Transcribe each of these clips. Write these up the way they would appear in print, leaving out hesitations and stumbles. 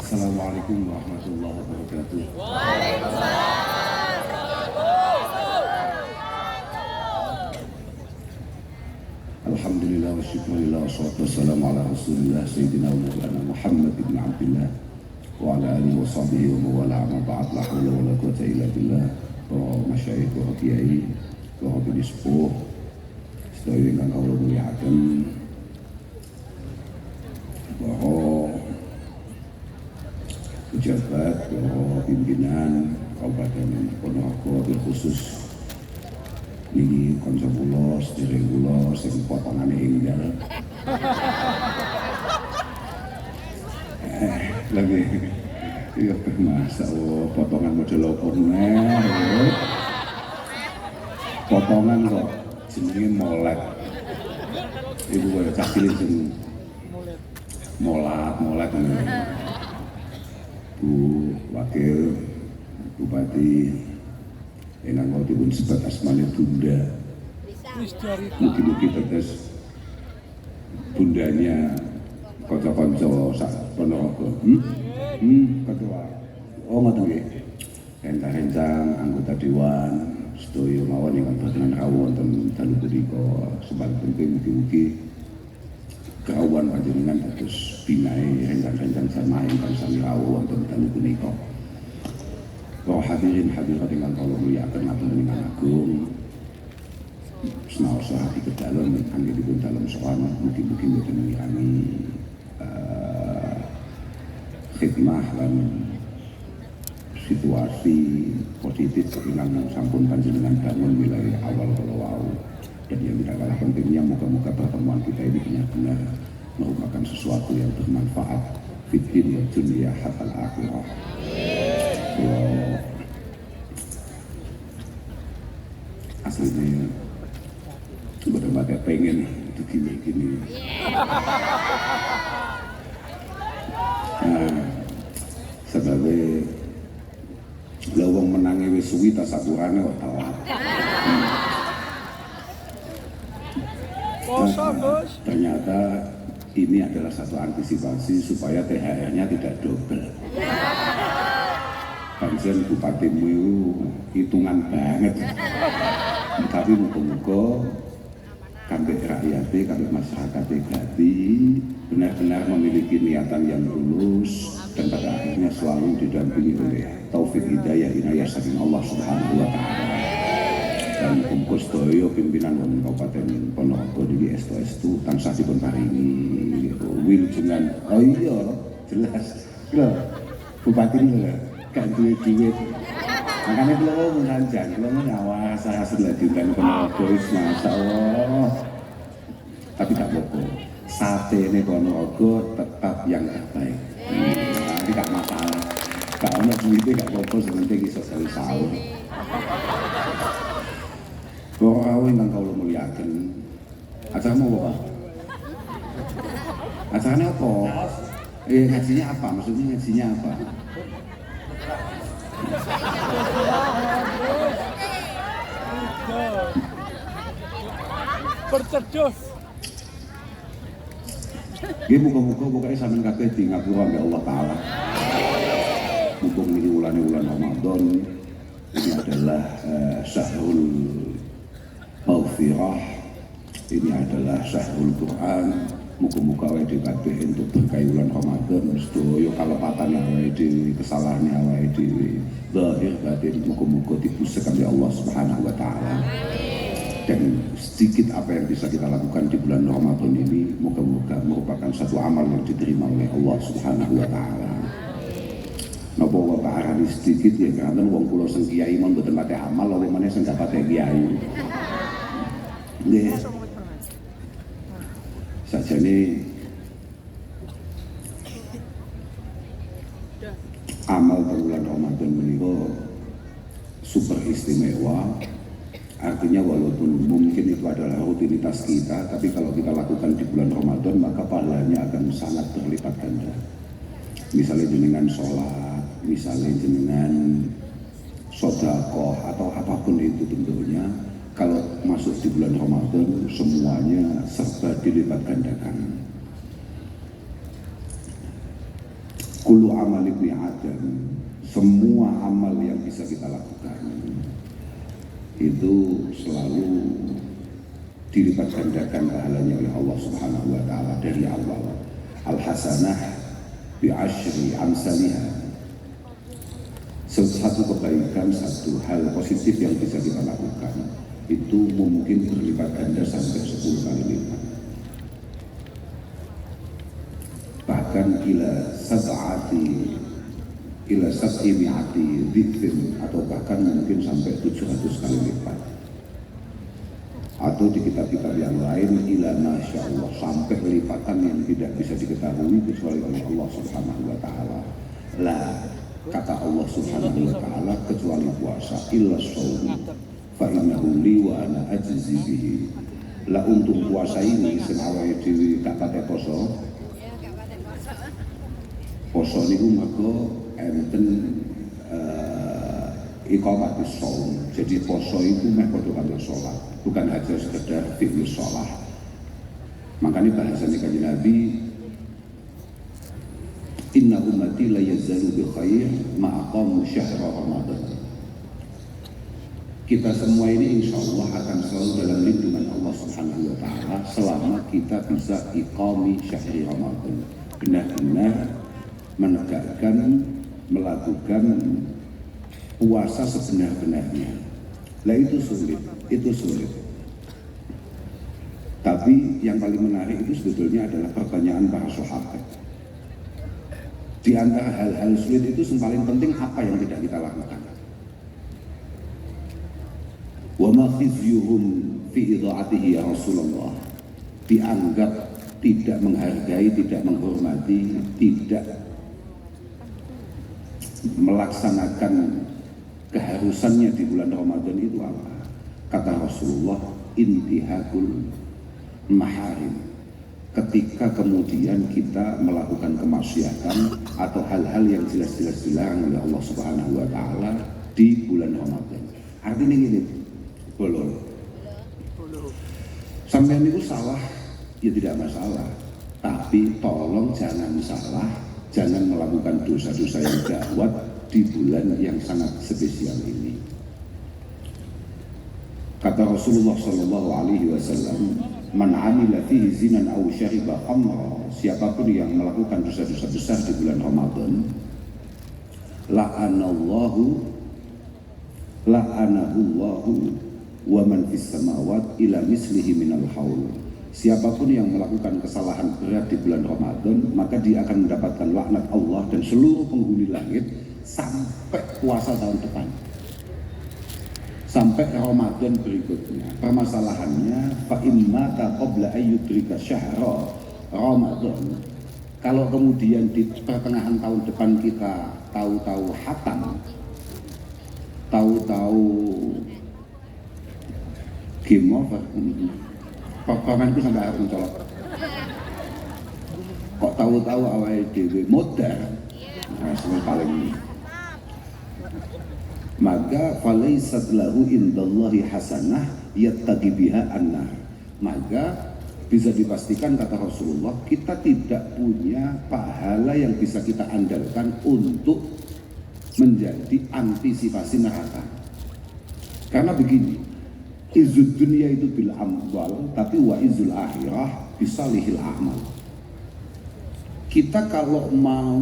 Assalamualaikum warahmatullahi wabarakatuh. Alhamdulillah wa syukurillah wa salatu wassalamu ala rasulillah sayyidina wa maulana Muhammad ibn Abdillah wa ala alihi wa sahbihi wa mawala amma ba'd la hawla wa la quwwata illa billah. Para masyayikh wa kiai, para sepuh sedaya ingkang kula mulyakaken, para pejabat, para pimpinan Kabupaten Ponorogo, khusus niki kanca kula, sedherek kula sing potongane enggal. Lagi iya masa potongan model opo meneh. Potongan kok jenenge molet. Ibu kaya cah cilik sing molat ngene. Bu Wakil Bupati Enang mau dipun sebat asmane Bunda. Mugi-mugi tetes bundanya kanca-kanca sak Ponorogo. Ketua. Oh ngoten nggih. Rencang anggota dewan sedaya mawon ingkang boten rawuh wonten dalu punika sebab penting mugi-mugi kawuhan panjenengan dados binae rencang-rencang jamaah ingkang sami rawuh wonten dalu punika. Para hadirin hadirat ingkang kula mulyakaken panjenengan agung. Senaosa hati kedalem anggenipun dalem sowan mugi-mugi boten ngirangi khidmah lan situasi positif ingkang sampun panjenengan bangun mulai awal kala wau. Dan yang tidak kalah pentingnya moga-moga pertemuan kita ini benar-benar merupakan sesuatu yang bermanfaat fid dunya hatta akhirah. Aslinya betul-betul pengen itu gini-gini. Sebagai lawang menangi wis suwi ta sakurane kok telat. Ternyata ini adalah satu antisipasi supaya THR-nya tidak double. Pancen bupatimu itu hitungan banget. Tapi muga-muga kangge rakyate, kangge masyarakate Gati benar-benar memiliki niatan yang tulus dan pada akhirnya selalu didampingi oleh taufik hidayah inayah saking Allah Subhanahu wa taala. Dan muga sedaya pimpinan Kabupaten Ponorogo niki estu-estu tansah dipun paringi wilujeng. Oh iya, jelas. Lho, bupati lho gak duwe duit. Makanya kalau mau menanjang, kalau mau nyawa saya sudah diundang Ponorogo, masyaallah. Tapi tak apa-apa, sate ini Ponorogo tetap yang terbaik. Nanti gak masalah. Gak ada duitnya gak apa-apa, sementing iso sekali sahur. Bahwa yang kau muliakan, acaranya apa? Acaranya apa? Ngajinya apa? Maksudnya ngajinya apa? Berteduh. Nggih muga-muga pokoke sampeyan kabeh di ngapura ambek Allah taala. Mumpung niki wulan Ramadan, ini adalah syahrul maghfirah, ini adalah syahrul Quran. Muga-muga awake kabeh entuk berkah wulan Ramadan, sedaya kalepatan awake dhewe, kesalahan awake dhewe, zahir batin muga-muga dipusek oleh Allah Subhanahu wa taala. Dan sedikit apa yang bisa kita lakukan di bulan Ramadan ini moga-moga merupakan satu amal yang diterima oleh Allah Subhanahu wa taala. Napa kok arani sedikit ya karena wong kula sing kiai mon mboten pate amal lha meneh sing gak pate kiai. Nggih. Sajane amal bulan Ramadan menika super istimewa. Artinya walaupun mungkin itu adalah rutinitas kita, tapi kalau kita lakukan di bulan Ramadan maka pahalanya akan sangat berlipat ganda. Misalnya jenengan sholat, misalnya jenengan sedekah atau apapun itu bentuknya, kalau masuk di bulan Ramadan semuanya serba dilipat gandakan. Kullu amal ibni Adam, semua amal yang bisa kita lakukan itu selalu dilipat gandakan pahalanya oleh Allah Subhanahu wa taala dari awal. Al-hasanah bi asyri amsalihha. Satu kebaikan, satu hal positif yang bisa kita lakukan itu mungkin berlipat ganda sampai 10 kali lipat. Bahkan ila sab'i mi'ati dzikrin, atau bahkan mungkin sampai 700 kali lipat. Atau di kitab-kitab yang lain ila masya Allah, sampai lipatan yang tidak bisa diketahui kecuali oleh Allah Subhanahu wa taala. Kata Allah Subhanahu wa taala, kecuali puasa illa shaum fa innahu li wa ana ajzi bihi. Lah untung puasa ini sing awake dhewe gak pate poso. Poso niku mergo enten iqamatus shaum. Jadi poso itu meh padha karo salat, bukan hanya sekedar fi'il shalah. Makanya bahasanya Kanjeng Nabi, inna ummati la yazalu bi khair ma aqamu syahra Ramadan. Kita semua ini insya Allah akan selalu dalam lindungan Allah Subhanahu wa taala selama kita bisa iqami syahri Ramadan, benar-benar menegakkan, melakukan puasa sebenar-benarnya. Lah itu sulit. Tapi yang paling menarik itu sebetulnya adalah pertanyaan para sahabat. Di antara hal-hal sulit itu yang paling penting apa yang tidak kita lakukan? Wa ma khizyuhum fi idha'atihi ya Rasulullah. Dianggap tidak menghargai, tidak menghormati, tidak melaksanakan keharusannya di bulan Ramadan itu apa? Kata Rasulullah, intihakul maharim. Ketika kemudian kita melakukan kemaksiatan atau hal-hal yang jelas-jelas dilarang oleh Allah Subhanahu wa taala di bulan Ramadan. Artinya gini, boleh. Sampeyan itu salah, ya tidak masalah. Tapi tolong jangan salah, jangan melakukan dosa-dosa yang gawat di bulan yang sangat spesial ini. Kata Rasulullah sallallahu alaihi wasallam, man amila fihi zinan aw syariba khamra, siapapun yang melakukan dosa-dosa besar di bulan Ramadan, la'anahu wa man fis samawat ila mislihi minal haul. Siapapun yang melakukan kesalahan berat di bulan Ramadan, maka dia akan mendapatkan laknat Allah dan seluruh penghuni langit sampai puasa tahun depan, sampai Ramadan berikutnya. Permasalahannya, fa imma qabla ayyudrika syahra Ramadan. Kalau kemudian di pertengahan tahun depan kita tahu-tahu hatam, tahu-tahu game over, pemainku sampai harus mencolok. Kok tahu-tahu awal dhewe modern, nah, paling. Maka falaisat lahu indallahi hasanah yattaqi biha annar. Maka bisa dipastikan, kata Rasulullah, kita tidak punya pahala yang bisa kita andalkan untuk menjadi antisipasi neraka. Karena begini, izud dunia itu bil amwal, tapi wa izul akhirah bisalihil amal. Kita kalau mau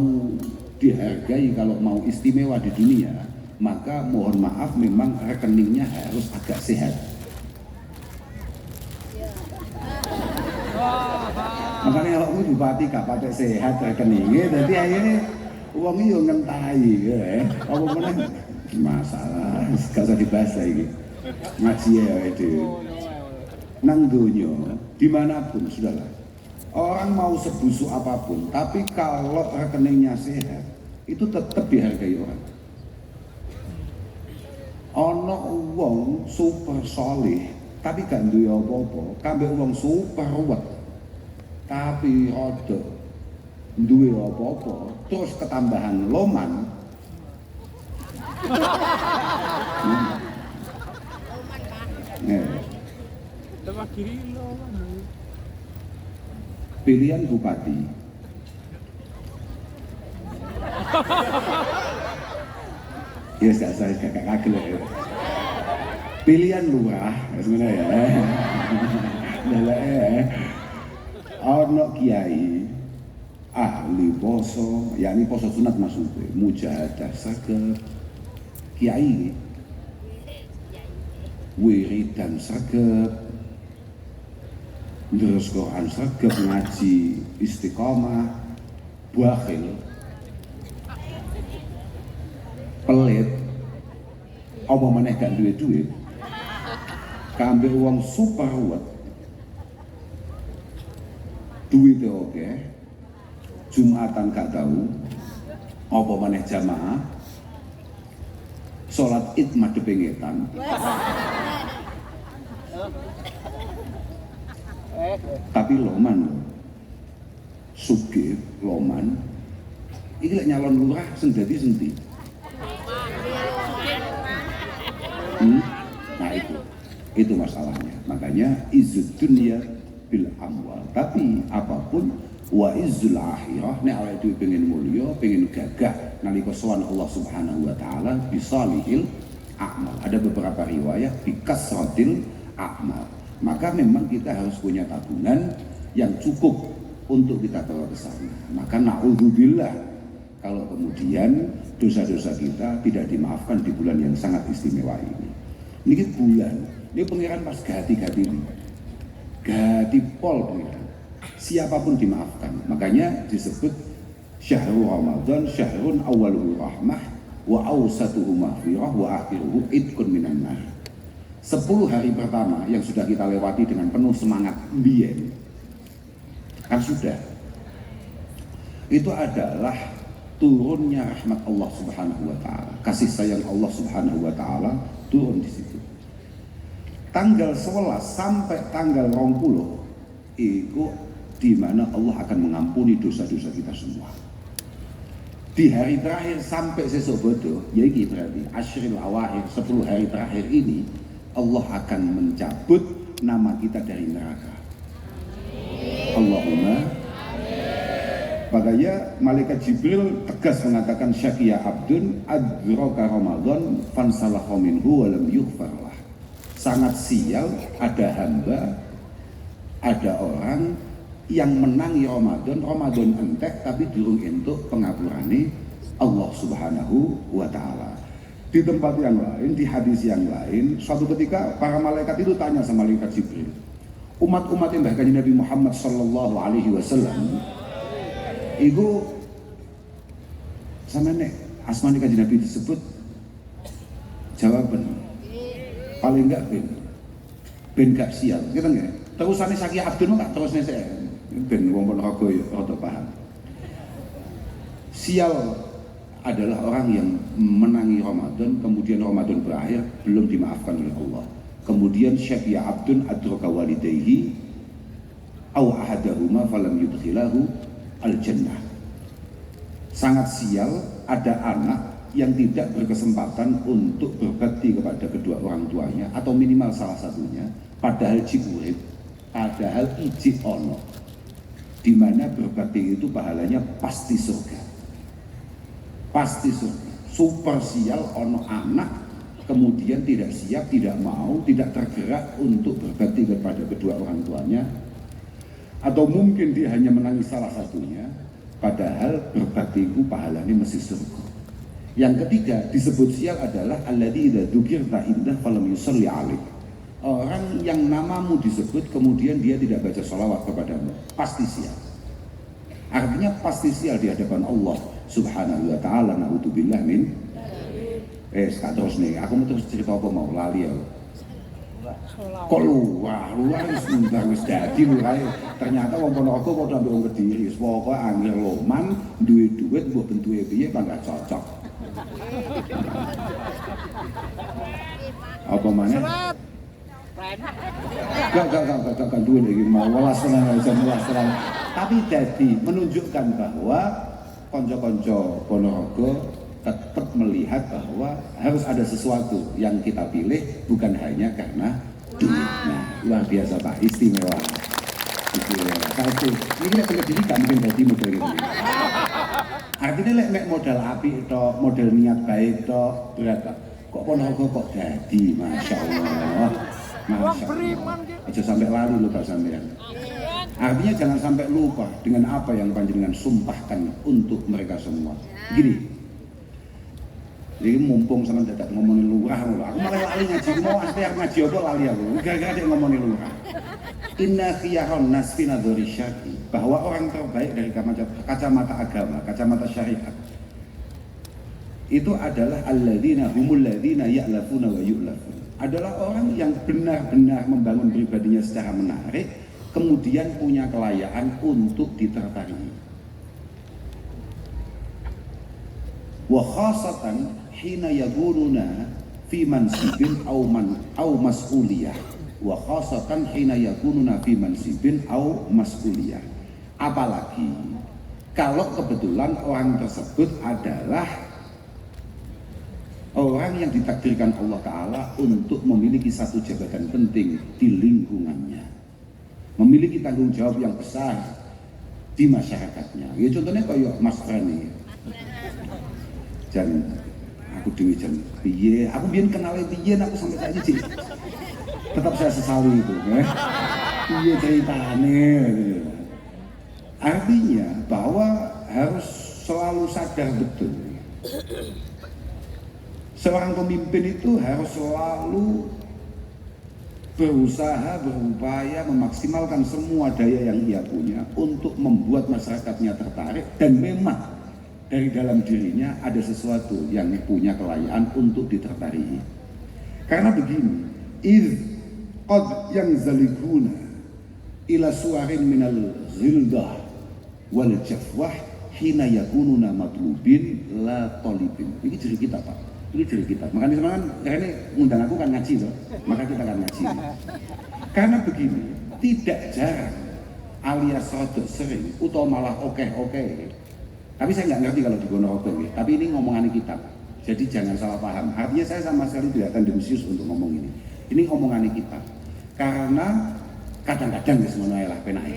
dihargai, kalau mau istimewa di dunia, maka mohon maaf memang rekeningnya harus agak sehat. Makanya kalau bupati gak pakai sehat rekeningnya, jadi akhirnya uangnya yang ngentahi ya. Apa mana masalah, gak usah dibahas lagi. Ngaji ya itu. Nang dunia, dimanapun sudahlah. Orang mau sebusuk apapun, tapi kalau rekeningnya sehat, itu tetap dihargai orang. Ono wong super solih tapi gak duwe apa-apa, kambe wong super ruwet tapi rada duwe apa-apa, terus ketambahan loman. Pilihan bupati. Ya saya kakak kagel ya. Pilihan lurah sebenarnya ya. Ono kiai ahli poso, yakni poso sunat maksudnya, mujahadah saged kiai wiridan saged, terus Quran saged, ngaji istiqomah, bakhil pelit apa maneh gak duwe duit kambe wong super ruwet duwite oke Jumatan gak tahu apa maneh jamaah salat id madhep ngetan tapi loman sugih loman iki lek nyalon lurah sing dadi sendi. Nah itu masalahnya. Makanya izzud dunya bil amwal. Tapi apapun wa izzul akhirah nek awake dhewe pengen mulya, pengen gagah nalika sowan Allah Subhanahu wa taala bisalihil a'mal. Ada beberapa riwayat bikasratil a'mal. Maka memang kita harus punya tabungan yang cukup untuk kita bawa ke sana. Maka na'udzubillah kalau kemudian dosa-dosa kita tidak dimaafkan di bulan yang sangat istimewa ini. Ini bulan, ini pangeran pas gati-gati ini, gati pol pangeran. Siapapun dimaafkan. Makanya disebut syahrul Ramadan, syahrun awwaluhu rahmah, wa awsatuhu maghfirah, wa akhiruhu idkun minan nar. 10 hari pertama yang sudah kita lewati dengan penuh semangat mbiyen kan sudah. Itu adalah turunnya rahmat Allah Subhanahu wa taala. Kasih sayang Allah Subhanahu wa taala turun di situ. Tanggal 11 sampai tanggal 20 itu di mana Allah akan mengampuni dosa-dosa kita semua. Di hari terakhir sampai sesuk bodo, ya ini berarti asyril awakhir 10 hari terakhir ini Allah akan mencabut nama kita dari neraka. Allahumma. Makanya malaikat Jibril tegas mengatakan syaqiya abdun adraka Ramadan fansalakha minhu wa lam yughfarlah. Sangat sial ada hamba, ada orang yang menangi Ramadan entek tapi durung entuk pengapurane Allah Subhanahu wa taala. Di tempat yang lain, di hadis yang lain, suatu ketika para malaikat itu tanya sama malaikat Jibril, umat-umat yang bahkan Nabi Muhammad sallallahu alaihi wasallam itu sama nek asmane kanjeng Nabi disebut jawaban paling enggak ben gak sial kita nggak terusane Syaqiya Abdul tak terus nek ben wong neraka ya rada paham. Sial adalah orang yang menangi Ramadan, kemudian Ramadan berakhir belum dimaafkan oleh Allah. Kemudian Syaqiya Abdun adraka walidayhi aw ahadahuma falam yudkhilahu al-jannah. Sangat sial ada anak yang tidak berkesempatan untuk berbakti kepada kedua orang tuanya atau minimal salah satunya, padahal jiburit, padahal iji ono, di mana berbakti itu pahalanya pasti surga, pasti surga. Super sial ono anak kemudian tidak siap, tidak mau, tidak tergerak untuk berbakti kepada kedua orang tuanya. Atau mungkin dia hanya menangis salah satunya, padahal berbakti itu pahalanya mesti surga. Yang ketiga disebut sial adalah alladzi idza dzukirta indah falam yusalli alaik. Orang yang namamu disebut kemudian dia tidak baca sholawat kepadamu, pasti sial. Artinya pasti sial di hadapan Allah Subhanahu wa taala. Na'udzubillah min. Terus nih, aku mau terus cerita apa mau lali ya. Kok luar wis dadi lurah. Ternyata wong Ponorogo padha ambek wong Kediri. Wis pokoke angger loman, duwe duit mbok bentuke piye gak cocok. Apa mana? Gak duit iki mau welas tenan. Tapi jadi menunjukkan bahwa konco-konco Ponorogo tetap melihat bahwa harus ada sesuatu yang kita pilih bukan hanya karena duit. Nah, luar biasa Pak, istimewa. Satu, ini lek pendidikan mungkin jadi model ini. Artinya lek modal api itu, model niat baik itu berat Pak. Kok Ponorogo kok jadi, masya Allah, masya Allah. Aja sampai lalu loh Pak sampean. Artinya jangan sampai lupa dengan apa yang panjenengan sumpahkan untuk mereka semua. Gini, jadi mumpung sama dadak ngomongin lurah, aku malah lali ngaji, mau asli aku ngaji apa lali aku, gara-gara dia ngomongin lurah. Inna khiyarun nasfi nadhuri syar'i, bahwa orang terbaik dari kacamata agama, kacamata syariat, itu adalah alladzina humul ladzina ya'lafuna wa yu'lafun, adalah orang yang benar-benar membangun pribadinya secara menarik, kemudian punya kelayaan untuk ditertarik. Wa khasatan hina yagununa fi mansibin au mas'uliyah. Wa khasatan hina yakununa fi mansibin au mas'uliyah. Apalagi kalau kebetulan orang tersebut adalah orang yang ditakdirkan Allah Ta'ala untuk memiliki satu jabatan penting di lingkungannya, memiliki tanggung jawab yang besar di masyarakatnya. Ya contohnya kayak Mas Rani, jan aku dewi jan piye, aku biyen kenal piye, aku sampai saat ini tetap saya sesali itu, piye ceritane. Artinya bahwa harus selalu sadar betul, seorang pemimpin itu harus selalu berusaha, berupaya memaksimalkan semua daya yang ia punya untuk membuat masyarakatnya tertarik, dan memang dari dalam dirinya ada sesuatu yang punya kelayaan untuk ditertariki. Karena begini, idh qad yang zalikuna ila suarin minal ghildah wal jafwah hina yakununa matlubin la talibin. Ini ciri kita Pak, ini ciri kita. Makanya semangat, ini undang aku kan ngaji loh, maka kita akan ngaji. Karena begini, tidak jarang alias rodok sering atau malah oke. Tapi saya nggak ngerti kalau di Ponorogo ya. Tapi ini ngomongan kitab, jadi jangan salah paham. Artinya saya sama sekali tidak tendensius untuk ngomong ini. Ini ngomongan kitab. Karena kadang-kadang wis ngono ae lah penake.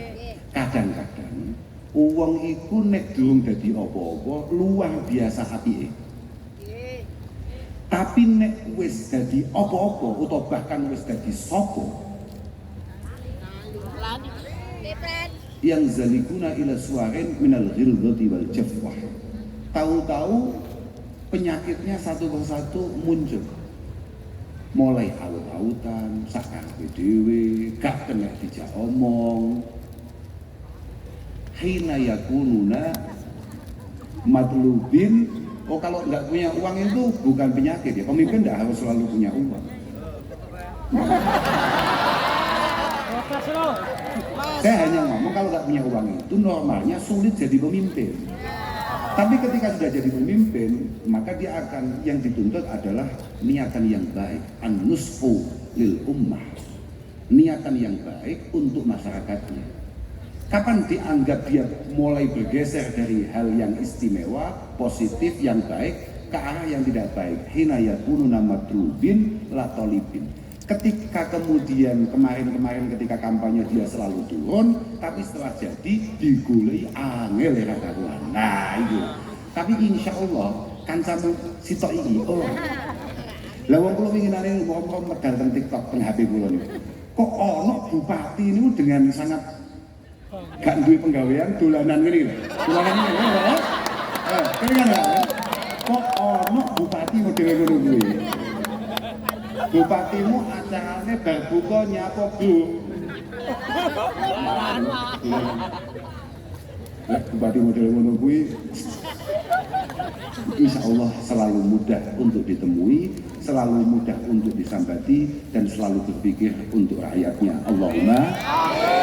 Kadang-kadang uang iku nek durung dadi apa-apa luar biasa apike. Tapi nek wis dadi apa-apa utawa bahkan wis dadi sapa, yang zalikuna ila suarin minal ghilzati wal jafwah, tahu-tahu penyakitnya satu persatu muncul, mulai aut-autan, sakarepe dhewe, gak kena dijak omong. Hina yakununa matlubin. Oh, kalau nggak punya uang itu bukan penyakit ya, pemimpin nggak harus selalu punya uang. Saya hanya ngomong kalau nggak punya uang itu normalnya sulit jadi pemimpin. Tapi ketika sudah jadi pemimpin, maka dia akan, yang dituntut adalah niatan yang baik, an-nusfu lil ummah, niatan yang baik untuk masyarakatnya. Kapan dianggap dia mulai bergeser dari hal yang istimewa, positif, yang baik ke arah yang tidak baik? Hina yakununa matlubin la talibin. Ketika kemudian kemarin ketika kampanye dia selalu turun, tapi setelah jadi digulai angel ya karuan. Nah itu. Tapi insya Allah kancamu sitok iki. Oh. Lah wong kula winginane ngomong medal teng TikTok teng HP kula niku. Kok ono bupati niku dengan sangat gak duwe penggawean dolanan ngene lho. Dolanan ngene lho. Kene kan. Kok ono bupati model ngono kuwi. Bupatimu acarane bar buka nyapa Bu. Bupati model ngono kuwi insya Allah selalu mudah untuk ditemui, selalu mudah untuk disambati, dan selalu berpikir untuk rakyatnya. Allahumma amin.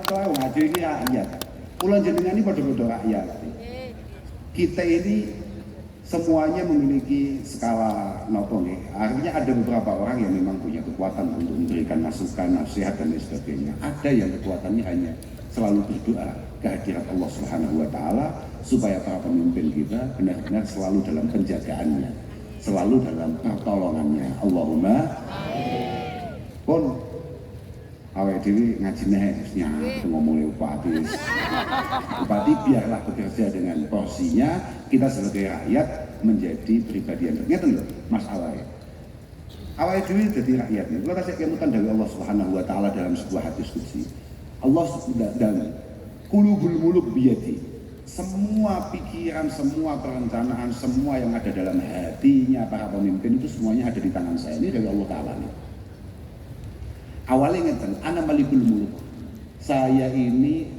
Tahu hadir ini rakyat. Pulau jenengan ini pada-pada rakyat. Kita ini semuanya memiliki skala nopo nih. Artinya ada beberapa orang yang memang punya kekuatan untuk memberikan masukan, nasihat dan lain sebagainya. Ada yang kekuatannya hanya selalu berdoa kehadirat Allah Subhanahu wa taala supaya para pemimpin kita benar-benar selalu dalam penjagaannya, selalu dalam pertolongannya. Allahumma. dewi ngaji nehnya ngomongin bupati. Bupati biarlah bekerja dengan porsinya, kita sebagai rakyat menjadi pribadi yang ngeten lho Mas Awai. Awai dewi jadi rakyat. Kalau kasih kemutan dari Allah Subhanahu wa taala dalam sebuah hadis qudsi. Allah dan qulubul muluk biyadi. Semua pikiran, semua perencanaan, semua yang ada dalam hatinya para pemimpin itu semuanya ada di tangan saya. Ini dari Allah Ta'ala nih. Awalnya ngeten, ana malikul muluk. Saya ini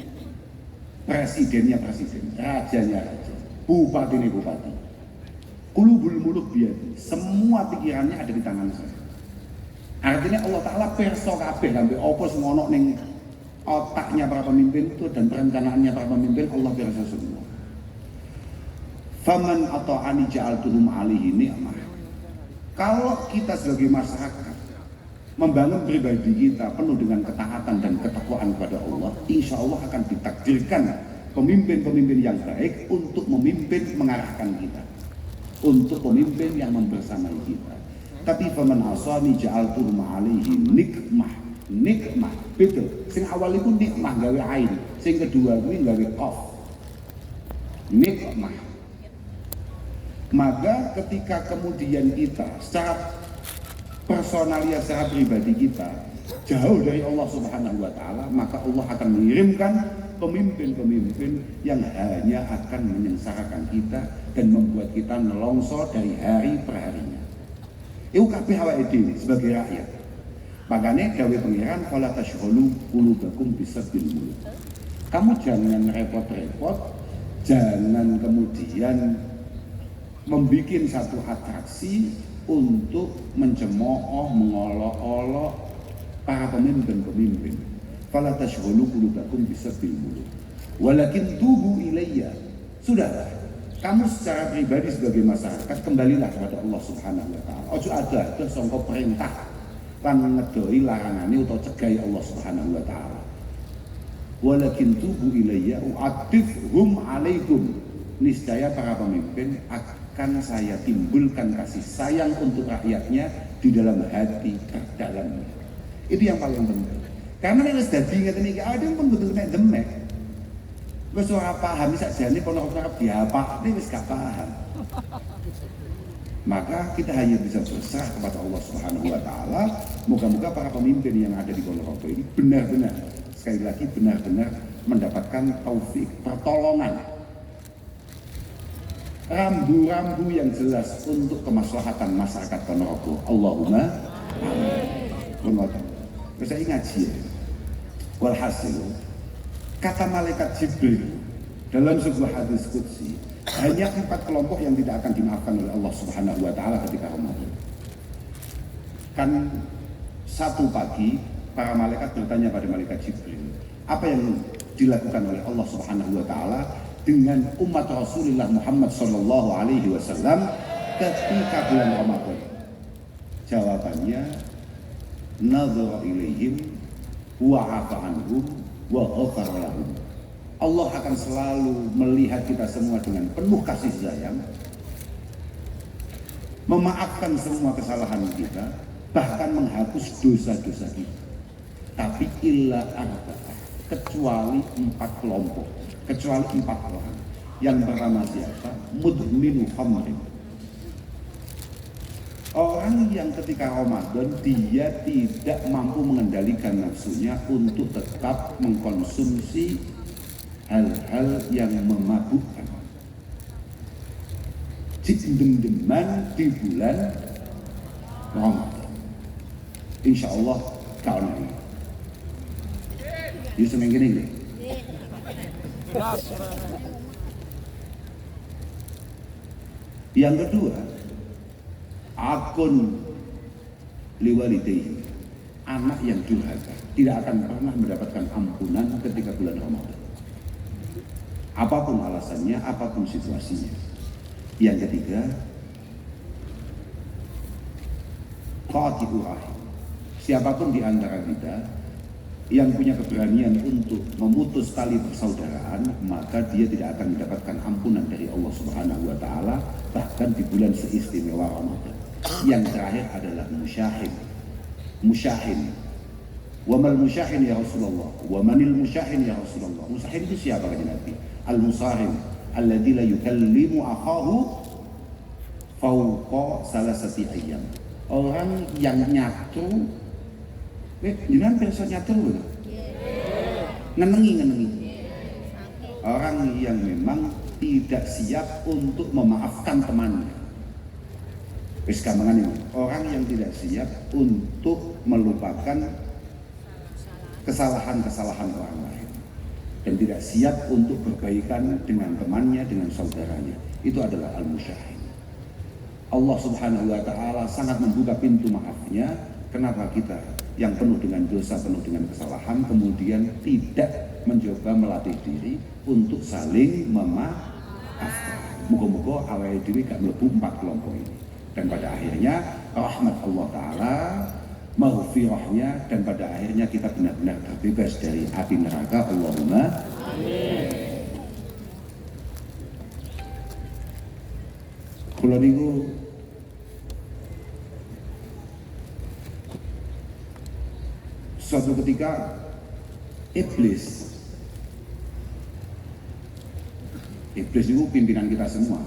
presidennya presiden, rajanya raja, bupati ini bupati. Qulubul muluk biyadi. Semua pikirannya ada di tangan saya. Artinya Allah Ta'ala perso kabeh sampai opo semono ning otaknya para pemimpin itu dan perencanaannya para pemimpin Allah biasa semua. Faman ata'ani ja'altuhum alihi ni'mah. Kalau kita sebagai masyarakat membangun pribadi kita penuh dengan ketaatan dan ketakwaan kepada Allah, insya Allah akan ditakdirkan pemimpin-pemimpin yang baik untuk memimpin mengarahkan kita, untuk pemimpin yang membersamai kita. Tapi faman asani ja'altuhum alihi nikmah. Nikmah, betul. Sing awal itu nikmah gawe ain, sing kedua ini gawe qaf. Nikmah. Maka ketika kemudian kita secara personalia, secara pribadi kita jauh dari Allah Subhanahu wa taala, maka Allah akan mengirimkan pemimpin-pemimpin yang hanya akan menyengsarakan kita dan membuat kita nelongso dari hari per harinya. Iku kabeh awake dhewe sebagai rakyat. Makanya dawuh pangeran fala tashghulu qulubakum bisabil muluk. Kamu jangan repot-repot, jangan kemudian membuat satu atraksi untuk mencemooh, mengolok-olok para pemimpin-pemimpin. Fala tashghulu qulubakum bisabil muluk. Walakin tubu ilayya. Sudahlah, kamu secara pribadi sebagai masyarakat kembalilah kepada Allah Subhanahu wa taala. Ojo ada sangka perintah lan ngedoi larangane utawa cegai Allah Subhanahu wa taala. Walakin tubu ilayya u'atifhum alaikum. Niscaya para pemimpin akan saya timbulkan kasih sayang untuk rakyatnya di dalam hati terdalamnya. Itu yang paling penting. Karena nek wis dadi ngeten iki ada pun betul nek demek. Wis ora paham sakjane kono-kono diapakne wis gak paham. Maka kita hanya bisa berserah kepada Allah Subhanahu wa taala. Moga-moga para pemimpin yang ada di Ponorogo ini benar-benar, sekali lagi benar-benar mendapatkan taufik, pertolongan, rambu-rambu yang jelas untuk kemaslahatan masyarakat Ponorogo. Allahumma amin. Saya ngaji ya. Walhasil kata malaikat Jibril dalam sebuah hadis qudsi, hanya 4 kelompok yang tidak akan dimaafkan oleh Allah Subhanahu wa taala ketika Ramadan. Kan satu pagi para malaikat bertanya pada malaikat Jibril, apa yang dilakukan oleh Allah Subhanahu wa taala dengan umat Rasulullah Muhammad sallallahu alaihi wasallam ketika bulan Ramadan? Jawabannya, nadhara ilaihim wa 'afa anhum wa ghafara lahum. Allah akan selalu melihat kita semua dengan penuh kasih sayang, memaafkan semua kesalahan kita, bahkan menghapus dosa-dosa kita. Tapi illa arba'ah, kecuali 4 kelompok, kecuali 4 orang. Yang pertama siapa? Mudminu khamrin. Orang yang ketika Ramadan dia tidak mampu mengendalikan nafsunya untuk tetap mengkonsumsi hal-hal yang memabukkan. Cindem-deman di bulan Ramadan. Insya Allah tahun ini. Yuk seneng gini nih. Yang kedua, akun liwalidayhi, anak yang durhaka tidak akan pernah mendapatkan ampunan ketika bulan Ramadan. Apapun alasannya, apapun situasinya. Yang ketiga, qati'ur rahim. Siapapun di antara kita yang punya keberanian untuk memutus tali persaudaraan, maka dia tidak akan mendapatkan ampunan dari Allah Subhanahu wa taala bahkan di bulan seistimewa Ramadan. Yang terakhir adalah musyahin. Musyahin Wa mal musyahin ya Rasulullah? Wa manil musyahin ya Rasulullah? Musyahin itu siapa kata Nabi? Al musahim alladzi la yukallimu akhahu fauqa salasati ayyam. Orang yang nyatu, jangan perso nyatu loh. Ngenengi. Orang yang memang tidak siap untuk memaafkan temannya. Wis gampangan ini. Orang yang tidak siap untuk melupakan kesalahan-kesalahan orang lain dan tidak siap untuk berbaikan dengan temannya, dengan saudaranya. Itu adalah al-musyahin. Allah Subhanahu wa taala sangat membuka pintu maafnya. Kenapa kita yang penuh dengan dosa, penuh dengan kesalahan kemudian tidak mencoba melatih diri untuk saling memaafkan. Moga-moga awake dhewe gak mlebu 4 kelompok ini. Dan pada akhirnya rahmat Allah taala, maghfirahnya, dan pada akhirnya kita benar-benar terbebas dari api neraka. Allahumma amin. Kula niku suatu ketika iblis itu pimpinan kita semua.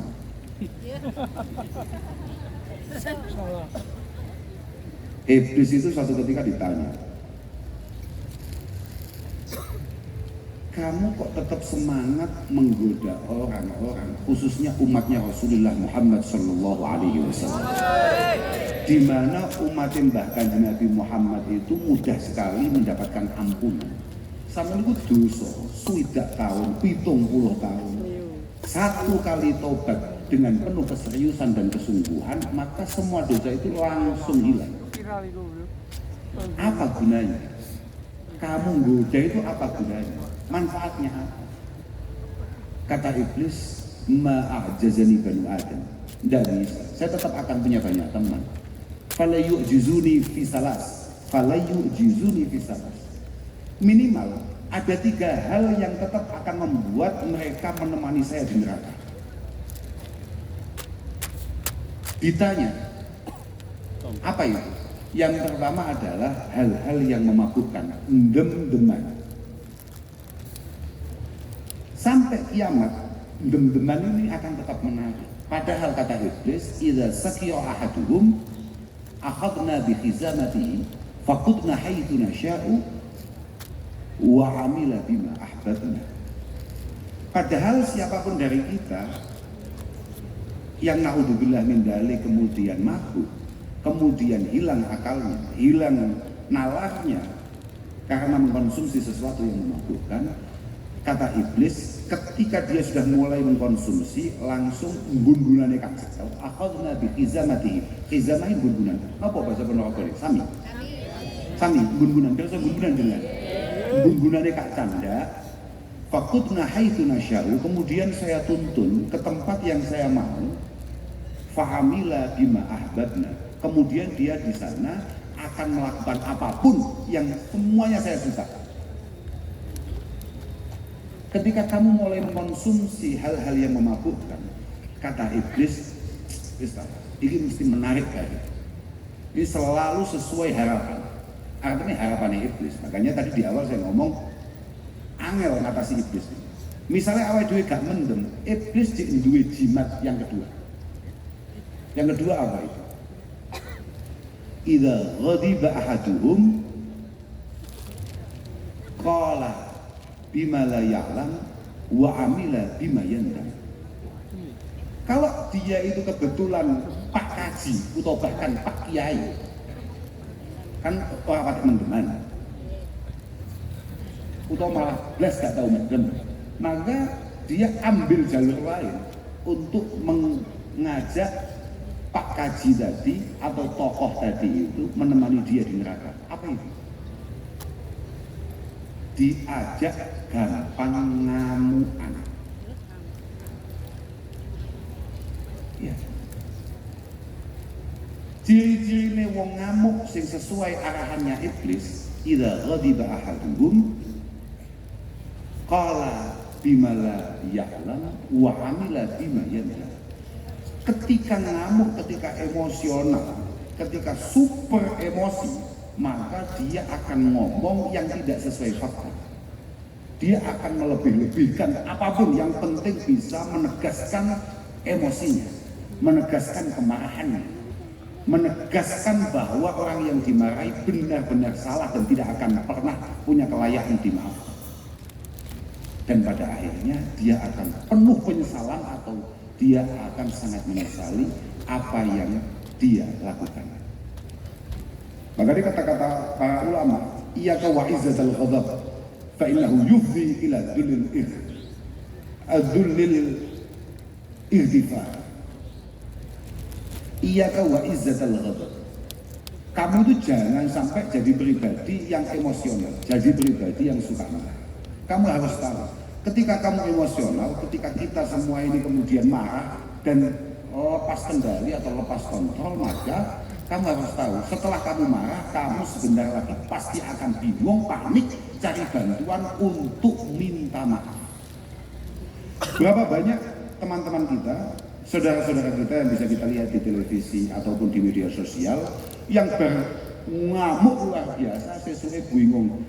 Iblis itu suatu ketika ditanya, kamu kok tetap semangat menggoda orang-orang, khususnya umatnya Rasulullah Muhammad Sallallahu Alaihi Wasallam, di mana umat Mbah Kanjeng Nabi Muhammad itu mudah sekali mendapatkan ampunan. Sama itu dosa, 7 tahun, 70 tahun. Satu kali tobat dengan penuh keseriusan dan kesungguhan, maka semua dosa itu langsung hilang. Apa gunanya? Kamu goda itu apa gunanya? Manfaatnya apa? Kata iblis, ma'ajazani banu Adam. Tidak bisa, saya tetap akan punya banyak teman. Fala yu'jizuni fi salas. Minimal ada 3 hal yang tetap akan membuat mereka menemani saya di neraka. Ditanya, apa itu? Yang pertama adalah hal-hal yang memabukkan, dem-deman. Sampai kiamat, dem-deman ini akan tetap menarik. Padahal kata iblis, idza sakiya ahaduhum akhadna bi khizamatihi faqudna haitsu nasya'u wa amila bima ahbabna. Padahal siapapun dari kita yang naudzubillah min dzalik kemudian mabuk, kemudian hilang akalnya, hilang nalarnya karena mengkonsumsi sesuatu yang memabukkan, kata iblis, ketika dia sudah mulai mengkonsumsi langsung gundulannya kacau. Akhadna bi khizamatihi. Khizamah gundulan. Apa bahasa penokor ini? Sami gundulan. Biasa gundulan dengan gundulannya kak canda. Faqudna haitsu nasya'u. Kemudian saya tuntun ke tempat yang saya mau. Fa'amila bima ahbabna. Kemudian dia di sana akan melakukan apapun yang semuanya saya suka. Ketika kamu mulai mengkonsumsi hal-hal yang memabukkan, kata iblis, ini mesti menarik kali. Ini selalu sesuai harapan. Artinya harapannya iblis. Makanya tadi di awal saya ngomong, angel ngatasi iblis. Misalnya awal dua gak mendem, iblis jadi dua jimat yang kedua. Yang kedua apa itu? Idza ghadiba ahaduhum qala bima la ya'lam wa amila bima yandam. Kalau dia itu kebetulan Pak Kaji atau bahkan Pak Kiai, kan orang pada mendeman, atau malah belas gak tahu mendem, maka dia ambil jalur lain untuk mengajak Pak Kaji tadi atau tokoh tadi itu menemani dia di neraka. Apa itu? Diajak gampang ngamukan. Ya. Ciri-cirine wong ngamuk sing sesuai arahannya iblis, idza ghadiba ahaduhum qala bima la ya'lam wa amila bima ya'lam. Ketika ngamuk, ketika emosional, ketika super emosi, maka dia akan ngomong yang tidak sesuai fakta. Dia akan melebih-lebihkan apapun, yang penting bisa menegaskan emosinya, menegaskan kemarahannya, menegaskan bahwa orang yang dimarahi benar-benar salah dan tidak akan pernah punya kelayakan dimaafkan. Dan pada akhirnya dia akan penuh penyesalan atau dia akan sangat menyesali apa yang dia lakukan. Maka di kata-kata para ulama, iyyaka wa izzatal ghadab fa innahu yufdi ila dhullil irtifa. Iyyaka wa izzatal ghadab. Kamu itu jangan sampai jadi pribadi yang emosional, jadi pribadi yang suka marah. Kamu harus tahu, ketika kamu emosional, ketika kita semua ini kemudian marah dan lepas kendali atau lepas kontrol, maka kamu harus tahu, setelah kamu marah, kamu sebentar lagi pasti akan bingung, panik, cari bantuan untuk minta maaf. Berapa banyak teman-teman kita, saudara-saudara kita yang bisa kita lihat di televisi ataupun di media sosial, yang berngamuk luar biasa, sesuai bingung.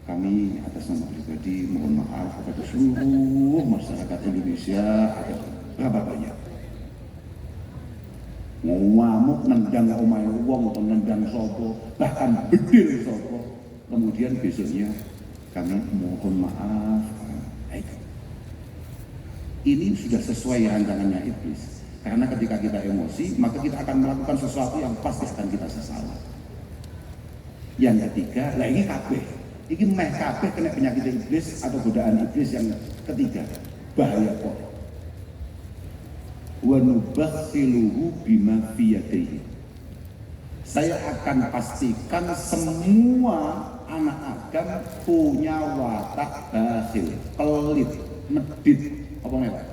Kami atas nama pribadi mohon maaf kepada seluruh masyarakat Indonesia. Berapa banyak? Ngamuk nendang omahe wong atau nendang sopo, bahkan bedil sopo, kemudian besoknya kami mohon maaf. Ini sudah sesuai rancangannya iblis, karena ketika kita emosi maka kita akan melakukan sesuatu yang pasti akan kita sesali. Yang ketiga, lah ini kabeh, ini meh kabeh kena penyakit iblis atau godaan iblis. Yang ketiga, bahaya kok. Wa nubakhiluhu bima fi yadayhi. Saya akan pastikan semua anak Adam punya watak bakhil, pelit, medit, apa namanya?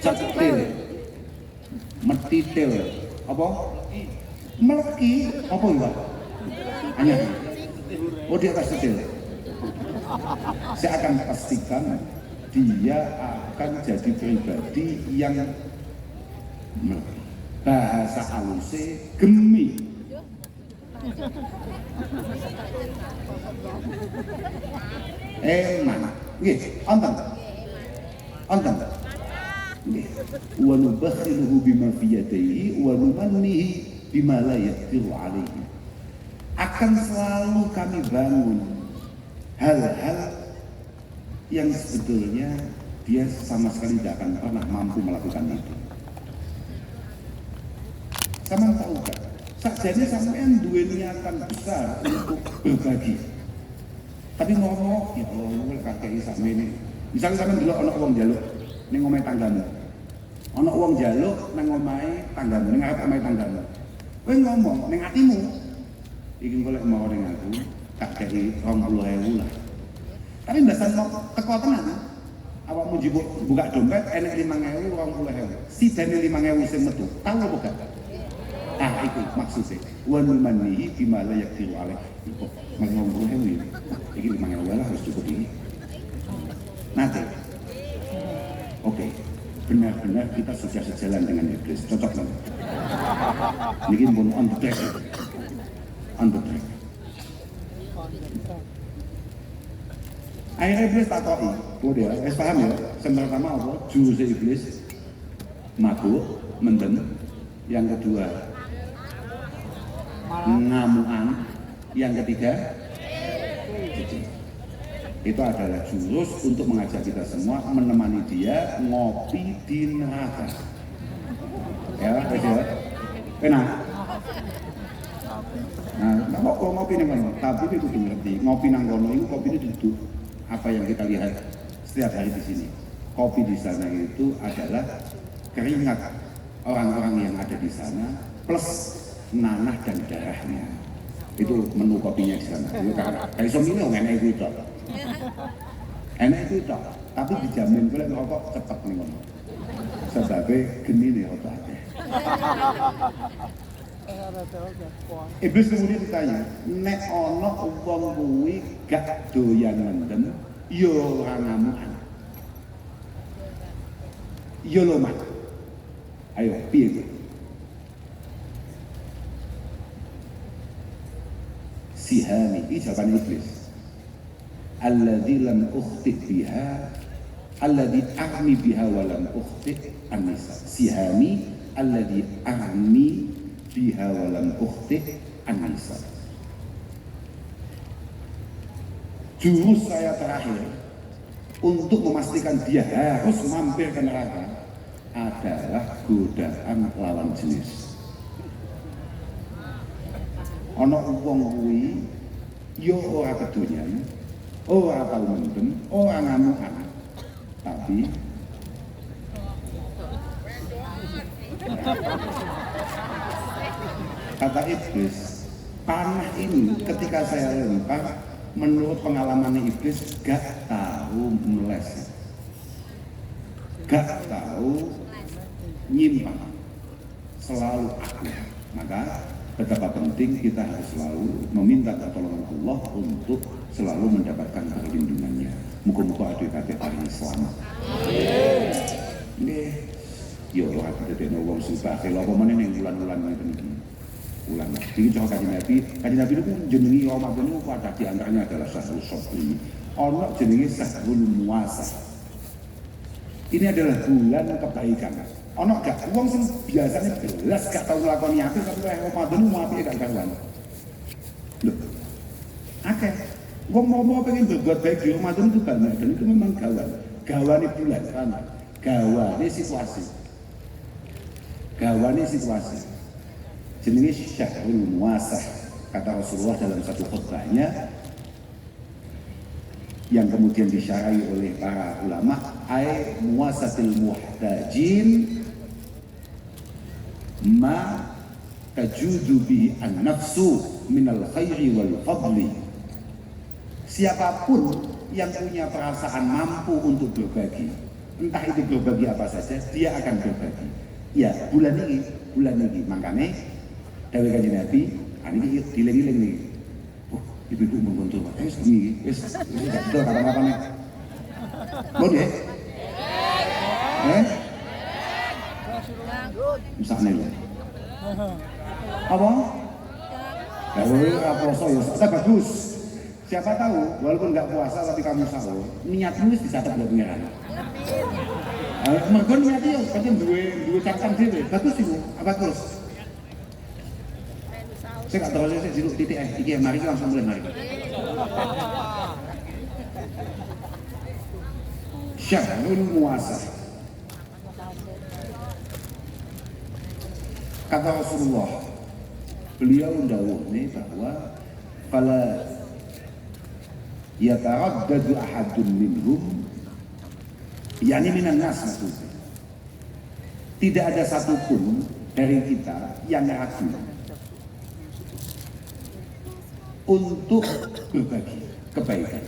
Cetil, metitil, apa? Meleki, apa enggak? Hanya, oh di atas cetil. Saya akan pastikan dia akan jadi pribadi yang bahasa halusnya gemi. Mana? Nggih, onten. Onten. Nggih. Wa nubakhiluhu bima fi yadayhi wa numannihi bima la yaqdiru alaihi. Akan selalu kami bangun hal-hal yang sebetulnya dia sama sekali tidak akan pernah mampu melakukan itu. Sama tahu kan? Sakjane sampean duwe niatan besar untuk berbagi. Tapi ngomong, ya Allah, kakek sampe ini. Misalnya sampean delok ana wong njaluk ning omahe tanggamu. Ana wong njaluk nang omahe tanggamu, ning ngarep omahe tanggamu. Kowe ngomong ning atimu, iki golek mau ning aku, tak kei 20.000 lah. Tapi mbasan mau teko tenan. Awakmu njupuk buka dompet enek 5.000, 20.000. Sidane 5.000 sing metu. Tahu apa gak? Ah itu maksudnya. Wa numannihi bima la yaqdiru alaih. Kok 20.000 iki 5.000 lah harus cukup ini. Nanti. Oke. Benar-benar kita sudah sejalan dengan iblis. Cocok banget. Niki pun on the track. On the track. Akhirnya iblis tak tahu, dia, paham ya? Yang pertama apa? Jurus iblis, mabuk, mendem. Yang kedua, ngamuan. Yang ketiga, itu adalah jurus untuk mengajak kita semua menemani dia ngopi di neraka. Ya, betul. Enak. Nah, kok ngopi nang kono? Tapi itu kudu ngerti, ngopi nang kono itu kopi itu duduk. Apa yang kita lihat setiap hari di sini, kopi di sana itu adalah keringat orang-orang yang ada di sana plus nanah dan darahnya. Itu menu kopinya di sana. Itu karena kayak somino enak itu toh. Enak itu toh, tapi dijamin boleh ngerokok cepat nih kono. Sebabnya geni nih otaknya. Iblis kemudian ditanya, nek ono wong kuwi gak doyan mendem, yo ora ngamukan. Yo lomat. Ayo piye? sihami, ini jawaban iblis. Alladzi lam ukhti biha, alladzi armi biha wa lam ukhti an-nisa. Sihami alladzi armi biha wa lam ukhti an-nisa. Jurus saya terakhir untuk memastikan dia harus mampir ke neraka adalah godaan lawan jenis. Ana wong kuwi yo ora kedonyan, ora tau mendem, ora ngamukan, tapi kata iblis, panah ini ketika saya lempar, menurut pengalaman iblis gak tahu meleset, gak tahu nyimpang, selalu aku. Maka betapa penting kita harus selalu meminta pertolongan Allah untuk selalu mendapatkan perlindungannya. Muka-muka adik-adik paling selamat. Nggih. Yo ora dadekno wong susah, lha apa meneh ning bulan-bulan ngene iki. Bulan. Iki cocok Kanjeng Nabi. Kanjeng Nabi niku jenengi Ramadan niku ada di antaranya adalah Syahrul Sabri. Ana jenenge Syahrul Muasa. Ini adalah bulan kebaikan. Ono gak wong sing biasanya belas gak tau nglakoni apik tapi lek Ramadan mau apike gak karuan. Lho. Akeh. Wong mau pengen berbuat baik di Ramadan itu banyak dan itu memang gawan. Gawane bulan kan. Gawane situasi. Gawane situasi. Jenenge Syahrul Muasah. Kata Rasulullah dalam satu khutbahnya yang kemudian disyarahi oleh para ulama, ai muasatil muhtajin ma tajudu bihi an-nafsu minal khairi wal fadli. Siapapun yang punya perasaan mampu untuk berbagi, entah itu berbagi apa saja, dia akan berbagi. Ya, bulan ini makanya dawuh Kanjeng Nabi, ini dileng-dileng nih. Oh, ibu-ibu mengkontrol, segini, gak betul kata-katanya. Bon ya? Misalnya loh. Apa? Kalau puasa ya sudah bagus. Siapa tahu, walaupun nggak puasa tapi kamu sahur, niatmu wis dicatat buat pengiran. Mergo niatnya ya pancen duwe catatan dhewe. Bagus itu, apa terus? Saya nggak terus saya diluk titik iki mari langsung mulai mari. Syahrul Muasah. Kata Rasulullah, beliau mendawuhni bahwa fala yataraddadu ahadun minhum, yakni minan nas maksudnya. Tidak ada satupun dari kita yang ragu untuk berbagi kebaikan.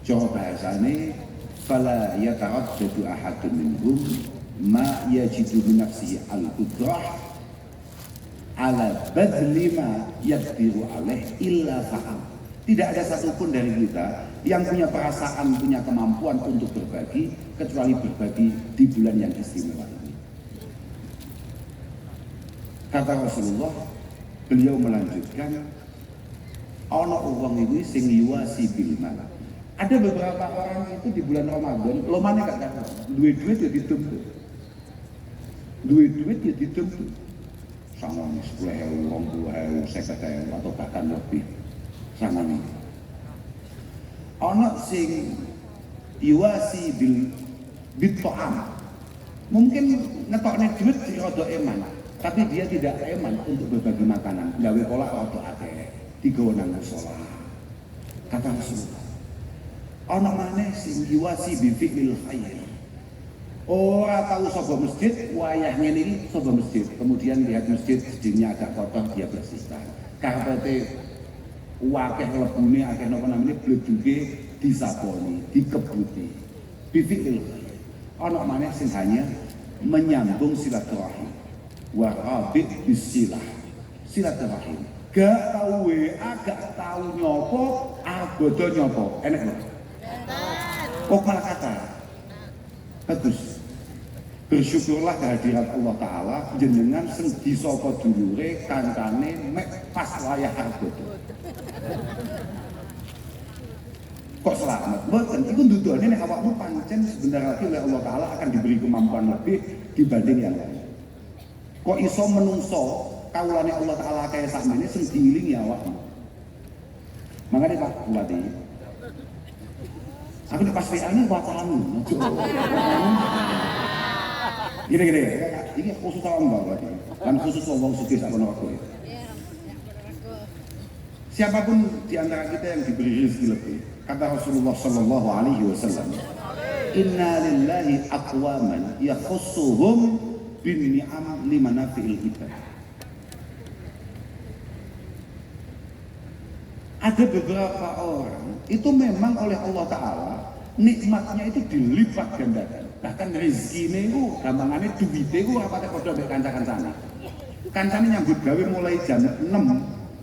Coba bahasanya, fala yataraddadu ahadun minhum ma yajidu min nafsihi al-qudrah ala badli ma yaqdiru alaih illa fa'al. Tidak ada satupun dari kita yang punya perasaan, punya kemampuan untuk berbagi kecuali berbagi di bulan yang istimewa ini. Kata Rasulullah, beliau melanjutkan, ana wong iki sing yuwasi bil mal. Ada beberapa orang itu di bulan Ramadan, lomane gak karuan. Duwe duit ya dituntut. Duwe duit ya dituntut. Sama 10.000, 20.000, 50.000 atau bahkan lebih. Sama nih. Ana sing yuwasi bil bit'am. Mungkin ngetokne duit di rada eman, tapi dia tidak eman untuk berbagi makanan. Gawe kolak rada akeh, digawa nang musala. Kata Rasulullah, ana maneh sing yuwasi bi fi'il khair. Ora tahu sapa masjid, wayah ngene iki sapa masjid. Kemudian lihat masjid sedihnya agak kotor, dia bersihkan. Karpete wakeh lebune akeh napa namine bleduke disaponi, dikebuti. Bi fi'il khair. Ana maneh sing hanya menyambung silaturahim. Wa rabi bisilah. Silaturahim. Gak tahu WA, gak tahu nyopo, abodo nyopo. Enak lho. Oh malah kata bagus. Bersyukurlah kehadiran Allah Ta'ala jenengan sing disapa dulure kancane mek pas wayah arep. Kok selamat? Mboten, itu nduduhane nek awakmu pancen sebentar lagi oleh Allah Ta'ala akan diberi kemampuan lebih dibanding yang lain. Kok iso menungso kawulane Allah Ta'ala kaya sakmene sing diilingi awakmu. Makanya Pak Bupati, aku nek pas WA ini watamu. Gini, ini khusus awam Pak, kan khusus wong sugih sak kono wae. Siapapun di antara kita yang diberi rezeki lebih, kata Rasulullah Sallallahu Alaihi Wasallam, Inna lillahi aqwaman yakhussuhum bin ni'am limanafi'il ibad. Ada beberapa orang itu memang oleh Allah Ta'ala nikmatnya itu dilipat gandakan. Bahkan rezeki itu gampangannya duwite itu rapatnya kodok dari kanca-kancane. Kancane nyambut gawe mulai jam 6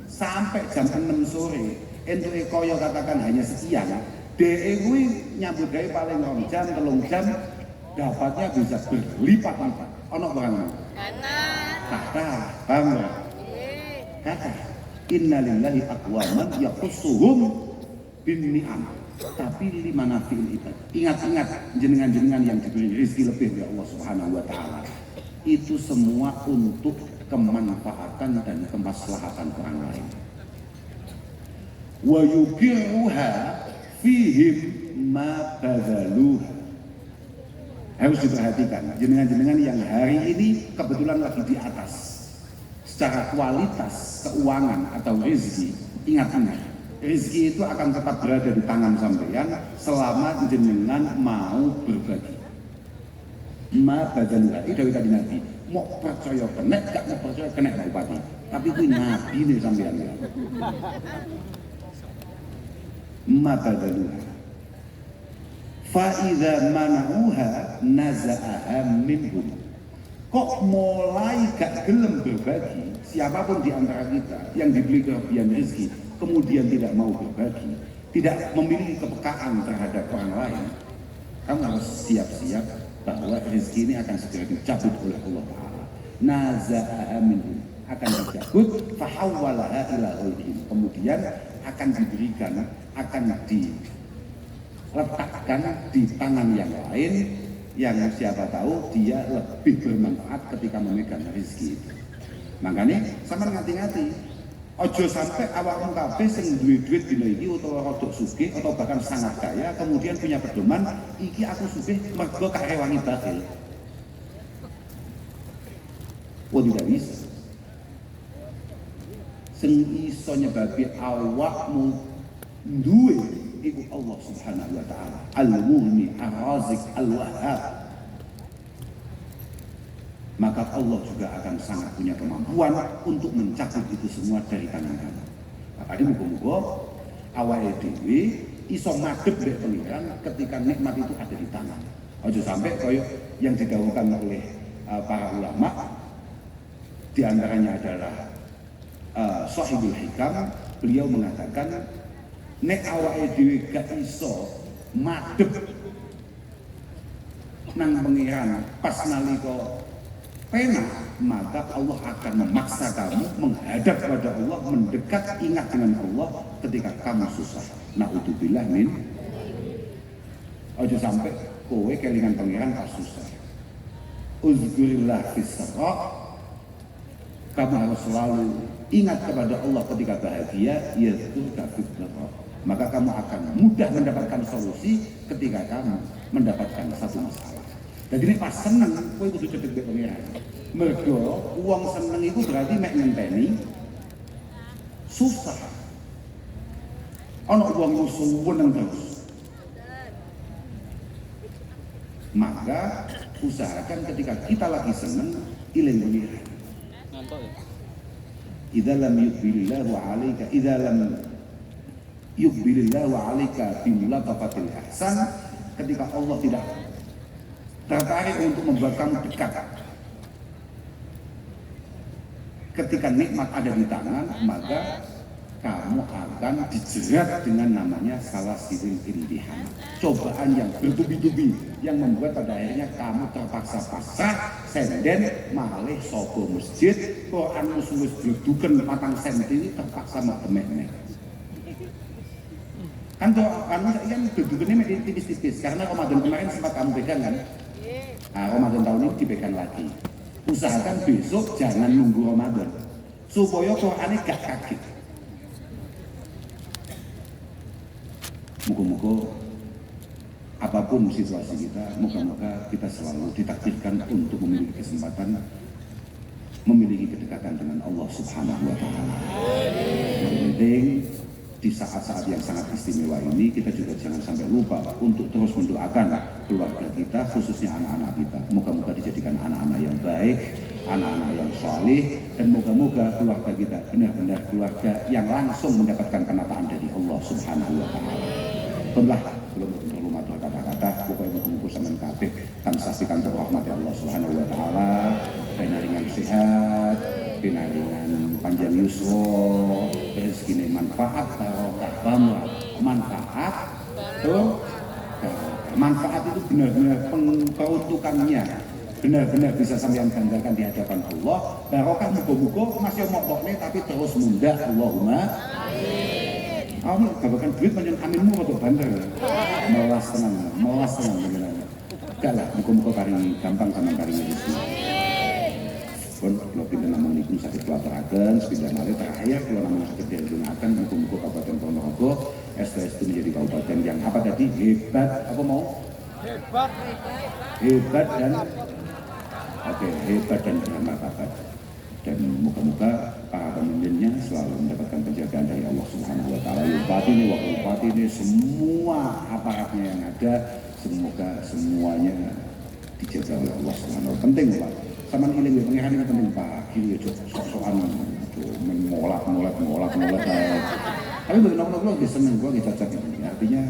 sampai jam 6 sore. Entuke kaya katakan hanya sekian. DE kuwi nyambut gawe paling 2 jam, 3 jam dapatnya bisa berlipat-lipat. Ono barang. Kata, bangga. Kata, Inna lillahi aqwaman yakhussuhum bin ni'am. Tapi limana fi'il ibad. Ingat-ingat jenengan-jenengan yang diberi rezeki lebih oleh Allah Subhanahu wa taala. Itu semua untuk kemanfaatan dan kemaslahatan orang lain. Wa yuqiruha fihim ma badzaluha. Harus diperhatikan jenengan-jenengan yang hari ini kebetulan lagi di atas secara kualitas keuangan atau rezeki. Ingat-ingat, rezeki itu akan tetap berada di tangan sampeyan selama jenengan mau berbagi. Ma badaluha itu dari tadi Nabi. Mau percaya kena, gak mau percaya kena Pak Bupati. Tapi itu Nabi nih sampeyan. Ma badaluha. Fa idza mana'uha naza'aha minhum. Kok mulai gak gelem berbagi, siapapun di antara kita yang diberi kelebihan rezeki kemudian tidak mau berbagi, tidak memiliki kepekaan terhadap orang lain, kamu harus siap-siap bahwa rezeki ini akan segera dicabut oleh Allah Ta'ala. Naza'aha minhum, akan dicabut, fahawwalaha ila ghairihim, kemudian akan diberikan, akan diletakkan di tangan yang lain, yang siapa tahu dia lebih bermanfaat ketika memegang rezeki itu. Makanya sama ngati-ngati, ojo sampai awakmu kabeh sing duwe-duit dina iki utawa rodok sugih atau bahkan sangat kaya kemudian punya pedoman iki aku sugih mergo kak rewangi bakhil. Oh tidak bisa. Sing iso nyebabi awakmu duwe iku Allah Subhanahu wa taala, Al-Mughni, Ar-Razik, Al-Wahhab. Maka Allah juga akan sangat punya kemampuan untuk mencabut itu semua dari tangan kamu. Makanya muga-muga awake dhewe iso madhep mbek pengiran ketika nikmat itu ada di tangan. Aja sampai koyo yang didhawuhkan oleh para ulama, di antaranya adalah Shahibul Hikam, beliau mengatakan nek awake dhewe gak iso madhep nang pengiran pas nalika penak, maka Allah akan memaksa kamu menghadap kepada Allah, mendekat, ingat dengan Allah ketika kamu susah. Na'udzubillah min. Aja sampai kowe kelingan pangeran pas susah. Uzkurillah fis-sarra. Kamu harus selalu ingat kepada Allah ketika bahagia, yazkurka fid-dharra. Maka kamu akan mudah mendapatkan solusi ketika kamu mendapatkan satu masalah. Dan ini pas seneng, kowe kudu cedhek mbek pangeran. Mergo wong seneng itu berarti mek ngenteni susah. Ana wong suweneng terus. Maka usahakan ketika kita lagi seneng iling pangeran. Idza lam yuqbilillahu 'alaika idza lam yuqbilillahu 'alaika bi mulatafatil ihsan, ketika Allah tidak tertarik untuk membuat kamu dekat. Ketika nikmat ada di tangan, maka kamu akan dijerat dengan namanya salah satu imtihan, cobaan yang bertubi-tubi yang membuat pada akhirnya kamu terpaksa pasrah senden malih saka masjid Quran wis duduken 4 senti terpaksa mau temeh-temeh kan tuh anu kan dudukennya tipis-tipis karena Ramadan kemarin sempat kamu pegang kan. Nah, Ramadan tahun ini dipegang lagi. Usahakan besok jangan nunggu Ramadan supaya Qurannya gak kaget. Moga-moga apapun situasi kita, moga-moga kita selalu ditakdirkan untuk memiliki kesempatan memiliki kedekatan dengan Allah Subhanahu wa Ta'ala. Yang penting di saat-saat yang sangat istimewa ini kita juga jangan sampai lupa untuk terus mendoakan keluarga kita, khususnya anak-anak kita. Moga-moga dijadikan anak-anak yang baik, anak-anak yang saleh, dan moga-moga keluarga kita benar-benar keluarga yang langsung mendapatkan penataan dari Allah Subhanahu wa Ta'ala. Belah belum perlu matur kata-kata, pokoknya muga-muga sampean kabeh tansah pikantuk rahmat Allah Subhanahu wa Ta'ala, pinaringan sehat, pinaringan panjang yuswa, rezekine manfaat, barokah manfaat, tuh manfaat itu benar-benar peruntukannya benar-benar bisa sampean banggakan di hadapan Allah. Barokah muga-muga masih omok-omokne tapi terus mundak. Allahumma amin. Kamu gabakan duit panjang aminmu atau bandar melas tenang beneran. Enggak lah, muka-muka paling gampang sama paling rezeki. Pun kalau kita namanya itu sakit pelaparakan, sepindah malih terakhir kalau namanya sakit diadunakan, muka-muka Kabupaten Ponorogo, STS itu menjadi kabupaten yang apa tadi? Hebat, apa mau? Hebat dan hebat dan bermartabat. Dan muka-muka para pemimpinnya selalu mendapatkan penjagaan dari Allah Subhanahu wa Ta'ala. Bupati ini, wakil bupati ini, semua aparatnya yang ada, semoga semuanya dijaga oleh Allah Subhanahu wa Ta'ala. Penting Pak, sama ini pengiran ini penting Pak. Kiri sok-sokan mengolat. Tapi benar-benar gue lagi seneng, gue lagi cocok ini. Artinya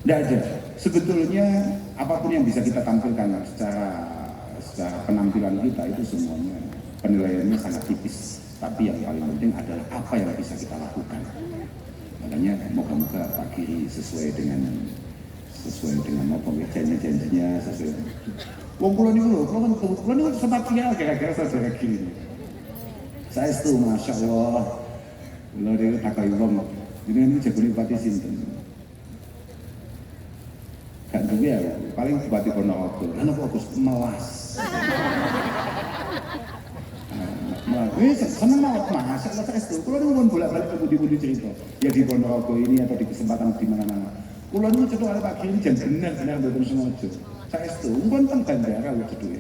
tidak ada. Sebetulnya apapun yang bisa kita tampilkan secara penampilan kita itu semuanya penilaiannya sangat tipis, tapi yang paling penting adalah apa yang bisa kita lakukan. Makanya moga-moga Pak Kiri sesuai dengan apa janjinya sesuai. Wong kula niku sempat tinggal gara-gara saudara Kiri. Saya itu masya Allah, lo dia takai wong, ini jagone bupati sinten. Kan duwe ya, paling bupati Ponorogo. Ana kok Gus melas. Seneng banget Mas, saya itu. Kalau mau bolak-balik ke budi-budi cerita, ya di Ponorogo ini atau di kesempatan di mana-mana. Kalau nu cetuk arep Pak Kiri jan bener mboten sengaja. Saya itu, pun teng bandara lho cetuk.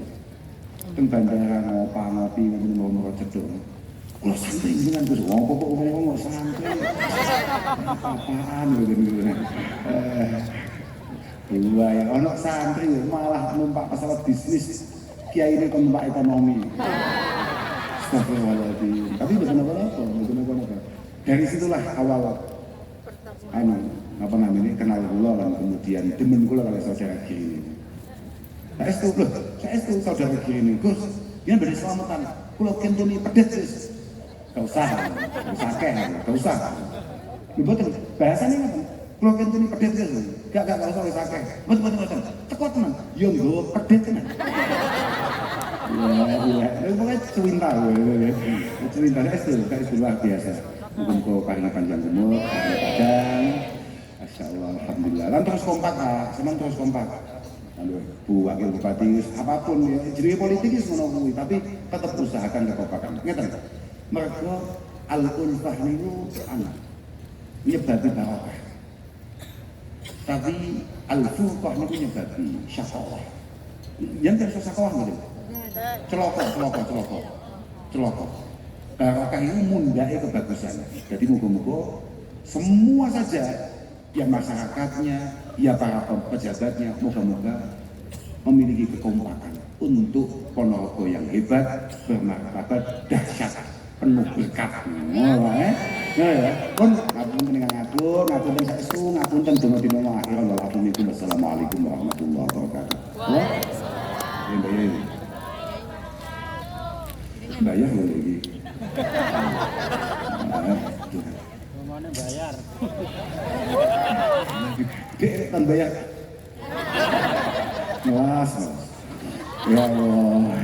Teng bandara ngopi ngomong cetuk. Kalau santai dengan Gus, ngomong santai. Apaan gitu. Dua ya, ono santri malah numpak pesawat bisnis, kiai ini kan numpak ekonomi. Astagfirullahaladzim. Tapi bukan apa-apa. Dari situlah awal kenal kula lan kemudian demen kula kali saudara Kiri ini. Saya itu saudara Kiri ini. Gus, dia beri selamatan. Kula kentuni pedet wis. Gak usah akeh, gak usah. Mboten bahasane ngoten. Kula kentuni pedet wis. Gak usah wis akeh. Mboten. Teko tenan. Yo nggawa pedet tenan. Iya. Pokoknya Cuwinta itu luar biasa. Muga-muga paling panjang umur, panjang. Masya Allah, alhamdulillah. Lan terus kompak, Pak. Semen terus kompak. Bu Wakil Bupati, apapun ya, jadi politik itu menunggu, tapi tetap usahakan kekompakan. Ngeten. Mereka al-ulfah niku anak nyebabi barokah. Tapi al-furqah niku nyebabi syaqawah. Yang terus syaqawah gitu. Celoko. Barokah itu mundai kebagusan. Jadi moga-moga semua saja, ya masyarakatnya, ya para pejabatnya, moga-moga memiliki kekompakan untuk Ponorogo yang hebat, bermartabat, dahsyat, penuh berkat. Pun ngapunten ngatur dan saestu, ngapunten dina-dina akhiran wal akhir. Wassalamualaikum warahmatullahi wabarakatuh. Bayar lagi. Bayar. Derek kan bayar. Mas. Ya Allah.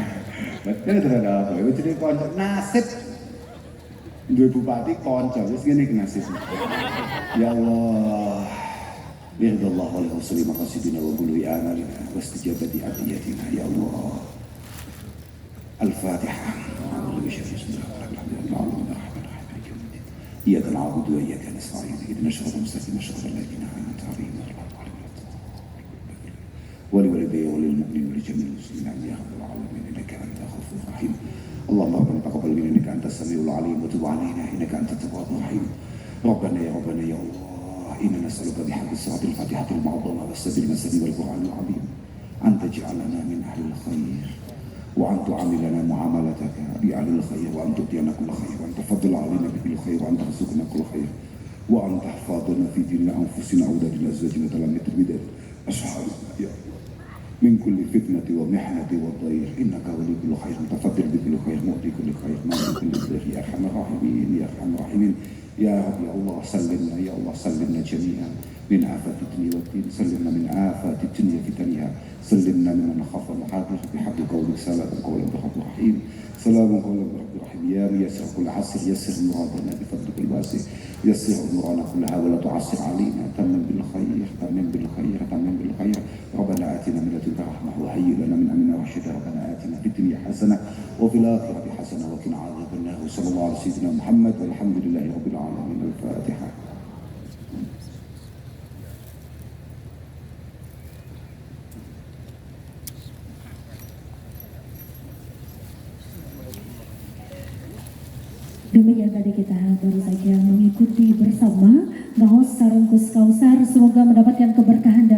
Betul terhadap apa? Itu jadi konsep nasib. Dua bupati konco, wis ngene iki nasib. Ya Allah. Biadallah wa lahu maqasidina wa qulu amalina wastajabati adiyatina ya Allah. Al-Fatihah. إياك نعبد وإياك نستعين اهدنا الصراط المستقيم صراط الذين أنعمت عليهم غير المغضوب عليهم ولوالدي وللمؤمنين ولجميع المسلمين يا رب العالمين إنك أنت الغفور الرحيم اللهم ربنا تقبل منا إنك أنت السميع العليم وتب علينا إنك أنت التواب الرحيم ربنا يا الله إنا نسألك بحق الصراط الفاتحة المعظمة والسبيل المسلم والقرآن العظيم أن تجعلنا من أهل الخير وأن تعاملنا معاملتك بأهل الخير وأن تؤتينا كل خير وأن تفضل علينا بكل خير وأن ترزقنا كل خير وأن تحفظنا في دين أنفسنا وأولادنا أزواجنا تلاميذ البدع أصحابنا يا من كل فتنة ومحنة وضير إنك ولي كل خير متفضل بكل خير مؤتي كل خير مالك كل خير يا أرحم الراحمين يا أرحم الراحمين يا رب يا الله سلمنا يا الله سلمنا جميعا من آفات الدنيا والدين سلمنا من آفات الدنيا فتنها سلمنا ممن خاف محاكمك بحق قولك سلام قولا برب رحيم سلام قولا برب رحيم يا ميسر كل عسر يسر مرادنا بفضلك الواسع يسر امورنا كلها ولا تعسر علينا تمم بالخير تمم بالخير تمم بالخير ربنا آتنا من لدنك رحمة وهيئ لنا من أمرنا رشدا ربنا آتنا في الدنيا حسنة وفي الآخرة حسنة وقنا عذاب النار وصلى الله على سيدنا محمد والحمد لله رب العالمين الفاتحة. Demikian tadi kita baru saja mengikuti bersama Ngaos Sarungkus Kausar, semoga mendapatkan keberkahan dari